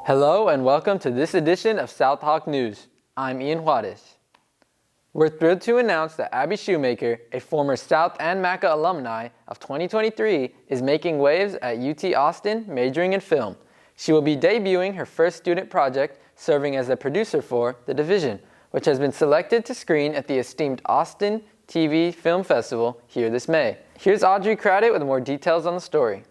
Hello and welcome to this edition of South Hawk News. I'm Ian Juarez. We're thrilled to announce that Abby Shewmaker, a former South and MACA alumni of 2023, is making waves at UT Austin, majoring in film. She will be debuting her first student project, serving as a producer for The Division, which has been selected to screen at the esteemed Austin TV Film Festival here this May. Here's Audrey Craddock with more details on the story.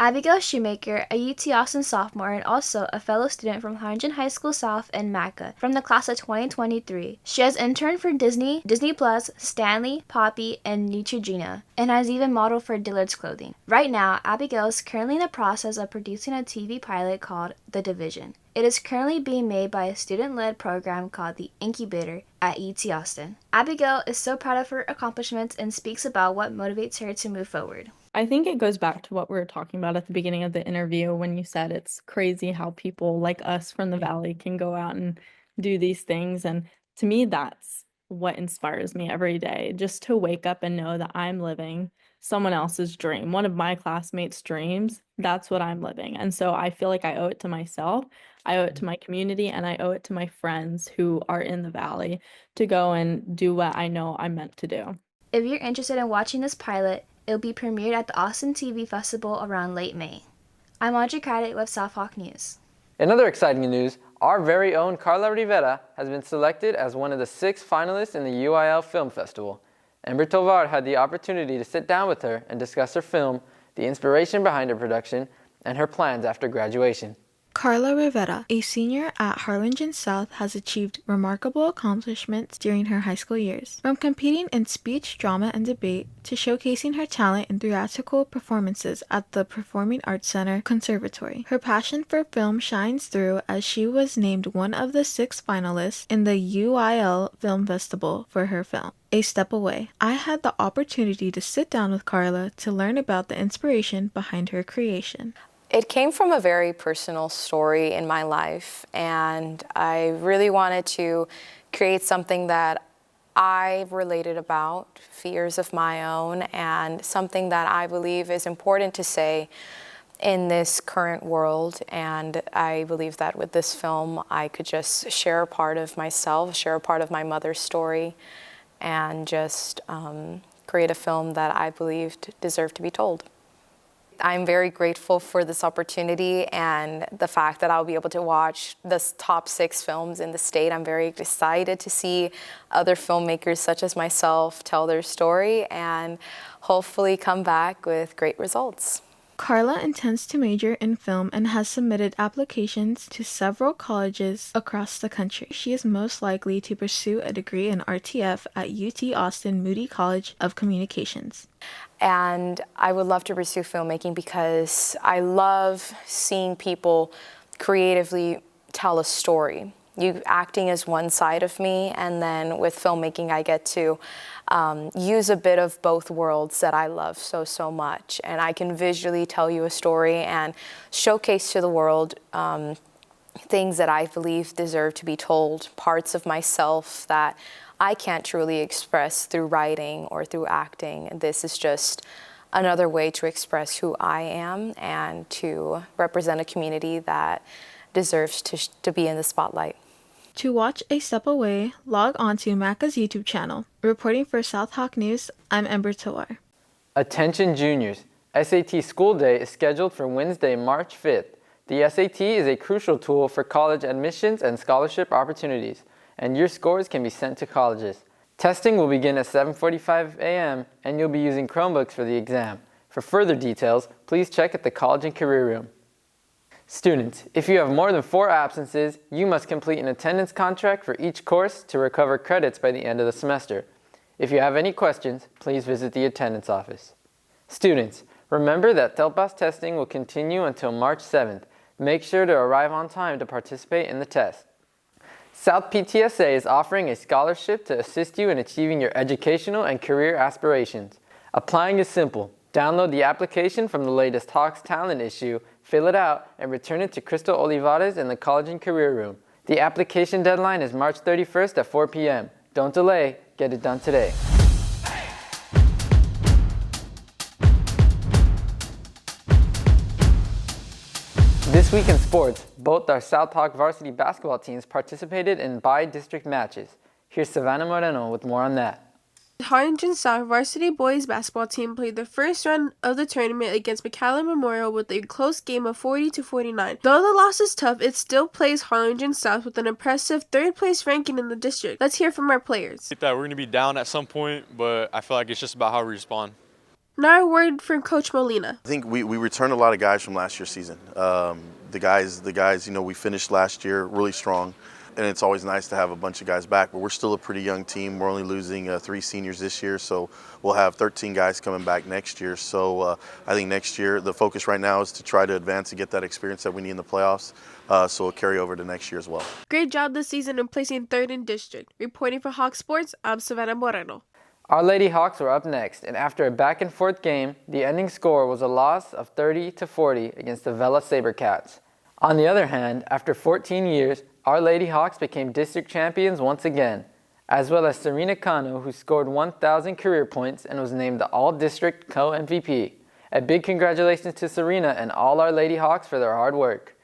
Abigail Shewmaker, a UT Austin sophomore and also a fellow student from Harlingen High School South and MACA from the class of 2023. She has interned for Disney, Disney Plus, Stanley, Poppy, and Neutrogena, and has even modeled for Dillard's Clothing. Right now, Abigail is currently in the process of producing a TV pilot called The Division. It is currently being made by a student-led program called The Incubator at UT Austin. Abigail is so proud of her accomplishments and speaks about what motivates her to move forward. I think it goes back to what we were talking about at the beginning of the interview when you said it's crazy how people like us from the Valley can go out and do these things. And to me, that's what inspires me every day, just to wake up and know that I'm living someone else's dream, one of my classmates' dreams. That's what I'm living. And so I feel like I owe it to myself, I owe it to my community, and I owe it to my friends who are in the Valley to go and do what I know I'm meant to do. If you're interested in watching this pilot, it'll be premiered at the Austin TV Festival around late May. I'm Audrey Craddock with South Hawk News. In other exciting news, our very own Karla Rivera has been selected as one of the 6 finalists in the UIL Film Festival. Amber Tovar had the opportunity to sit down with her and discuss her film, the inspiration behind her production, and her plans after graduation. Karla Rivera, a senior at Harlingen South, has achieved remarkable accomplishments during her high school years. From competing in speech, drama, and debate to showcasing her talent in theatrical performances at the Performing Arts Center Conservatory, her passion for film shines through as she was named one of the 6 finalists in the UIL Film Festival for her film, A Step Away. I had the opportunity to sit down with Karla to learn about the inspiration behind her creation. It came from a very personal story in my life, and I really wanted to create something that I related about, fears of my own, and something that I believe is important to say in this current world. And I believe that with this film, I could just share a part of myself, share a part of my mother's story, and just create a film that I believed deserved to be told. I'm very grateful for this opportunity and the fact that I'll be able to watch the top 6 films in the state. I'm very excited to see other filmmakers such as myself tell their story and hopefully come back with great results. Karla intends to major in film and has submitted applications to several colleges across the country. She is most likely to pursue a degree in RTF at UT Austin Moody College of Communications. And I would love to pursue filmmaking because I love seeing people creatively tell a story. Acting is one side of me, and then with filmmaking I get to use a bit of both worlds that I love so much. And I can visually tell you a story and showcase to the world things that I believe deserve to be told, parts of myself that I can't truly express through writing or through acting. This is just another way to express who I am and to represent a community that deserves to be in the spotlight. To watch A Step Away, log on to MACA's YouTube channel. Reporting for South Hawk News, I'm Amber Tovar. Attention juniors, SAT school day is scheduled for Wednesday, March 5th. The SAT is a crucial tool for college admissions and scholarship opportunities, and your scores can be sent to colleges. Testing will begin at 7:45 a.m. and you'll be using Chromebooks for the exam. For further details, please check at the College and Career Room. Students, if you have more than 4 absences, you must complete an attendance contract for each course to recover credits by the end of the semester. If you have any questions, please visit the attendance office. Students, remember that TELPAS testing will continue until March 7th. Make sure to arrive on time to participate in the test. South PTSA is offering a scholarship to assist you in achieving your educational and career aspirations. Applying is simple. Download the application from the latest Hawks Talent issue, fill it out, and return it to Crystal Olivares in the College and Career Room. The application deadline is March 31st at 4 p.m. Don't delay, get it done today. This week in sports, Both our South Hawk varsity basketball teams participated in bi-district matches. Here's Savannah Moreno with more on that. The Harlingen South varsity boys basketball team played the first round of the tournament against McAllen Memorial with a close game of 40-49. Though the loss is tough, it still plays Harlingen South with an impressive third-place ranking in the district. Let's hear from our players. That we're going to be down at some point, but I feel like it's just about how we respond. Now a word from Coach Molina. I think we returned a lot of guys from last year's season. The guys, we finished last year really strong. And it's always nice to have a bunch of guys back, but we're still a pretty young team. We're only losing 3 seniors this year, so we'll have 13 guys coming back next year. So I think next year the focus right now is to try to advance and get that experience that we need in the playoffs, so it'll carry over to next year as well. Great job this season in placing third in district. Reporting for Hawk Sports, I'm Savannah Moreno. Our Lady Hawks were up next, and after a back-and-forth game, the ending score was a loss of 30-40 against the Vela SaberCats. On the other hand, after 14 years, our Lady Hawks became district champions once again, as well as Serena Cano, who scored 1,000 career points and was named the All-District Co-MVP. A big congratulations to Serena and all our Lady Hawks for their hard work.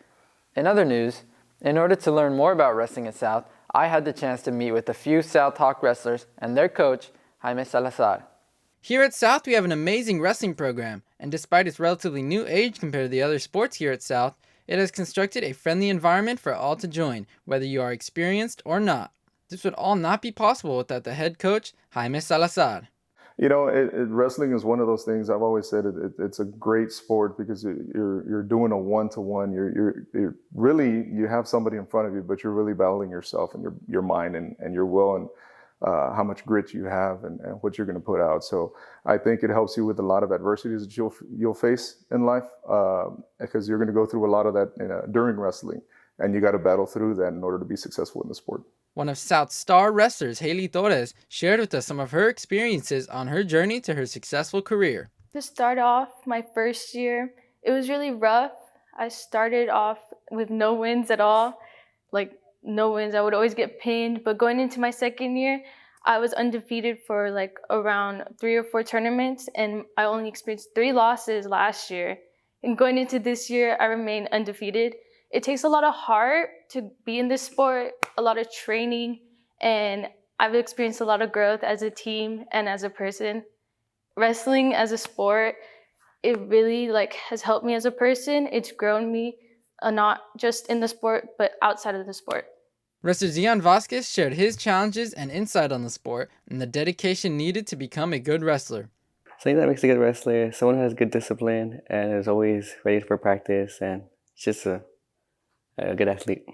In other news, in order to learn more about wrestling at South, I had the chance to meet with a few South Hawk wrestlers and their coach, Jaime Salazar. Here at South, we have an amazing wrestling program, and despite its relatively new age compared to the other sports here at South, it has constructed a friendly environment for all to join, whether you are experienced or not. This would all not be possible without the head coach, Jaime Salazar. Wrestling is one of those things. I've always said it's a great sport because you're doing a one-to-one. You're really, you have somebody in front of you, but you're really battling yourself and your mind and your will and how much grit you have and what you're going to put out. So I think it helps you with a lot of adversities that you'll face in life because you're going to go through a lot of that during wrestling, and you got to battle through that in order to be successful in the sport. One of South's star wrestlers, Haley Torres, shared with us some of her experiences on her journey to her successful career. To start off my first year, it was really rough. I started off with no wins at all, no wins. I would always get pinned. But going into my second year, I was undefeated for around 3 or 4 tournaments, and I only experienced 3 losses last year. And going into this year, I remain undefeated. It takes a lot of heart to be in this sport, a lot of training, and I've experienced a lot of growth as a team and as a person. Wrestling as a sport, it really has helped me as a person. It's grown me, not just in the sport, but outside of the sport. Wrestler Zion Vasquez shared his challenges and insight on the sport and the dedication needed to become a good wrestler. Something that makes a good wrestler is someone who has good discipline and is always ready for practice, and it's just a good athlete.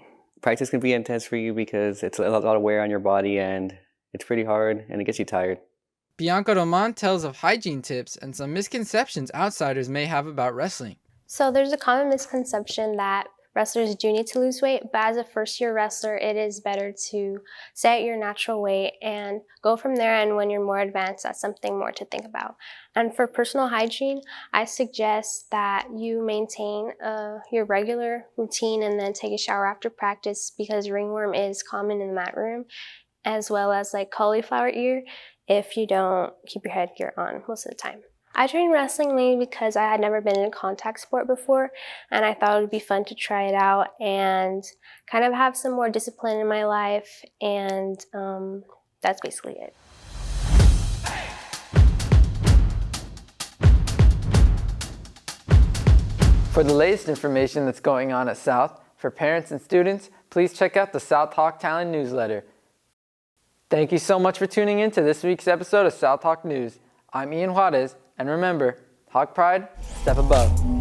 Practice can be intense for you because it's a lot of wear on your body and it's pretty hard and it gets you tired. Bianca Roman tells of hygiene tips and some misconceptions outsiders may have about wrestling. So there's a common misconception that wrestlers do need to lose weight, but as a first-year wrestler, it is better to stay at your natural weight and go from there, and when you're more advanced, that's something more to think about. And for personal hygiene, I suggest that you maintain your regular routine and then take a shower after practice because ringworm is common in the mat room, as well as cauliflower ear if you don't keep your headgear on most of the time. I trained wrestling mainly because I had never been in a contact sport before, and I thought it would be fun to try it out and kind of have some more discipline in my life, and that's basically it. For the latest information that's going on at South, for parents and students, please check out the South Hawk Talent newsletter. Thank you so much for tuning in to this week's episode of South Hawk News. I'm Ian Juarez, and remember, Hawk Pride, step above.